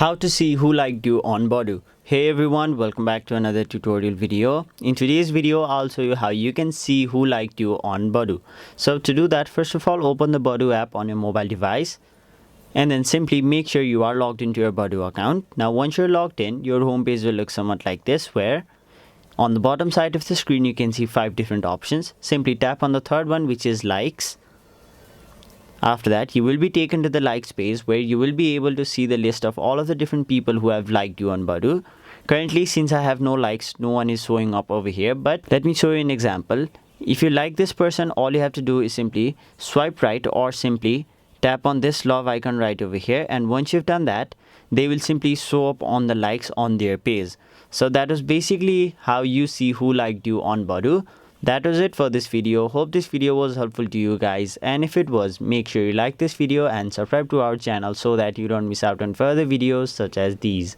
How to see who liked you on Badoo. Hey everyone, welcome back to another tutorial video. In today's video, I'll show you how you can see who liked you on Badoo. So to do that, first of all, open the Badoo app on your mobile device and then simply make sure you are logged into your Badoo account. Now once you're logged in, your homepage will look somewhat like this, where on the bottom side of the screen you can see 5 different options. Simply tap on the third one, which is likes. After that, you will be taken to the likes page where you will be able to see the list of all of the different people who have liked you on Badoo. Currently, since I have no likes, no one is showing up over here, but let me show you an example. If you like this person, all you have to do is simply swipe right or simply tap on this love icon right over here, and once you've done that, they will simply show up on the likes on their page. So that is basically how you see who liked you on Badoo. That was it for this video. Hope this video was helpful to you guys, and if it was, make sure you like this video and subscribe to our channel so that you don't miss out on further videos such as these.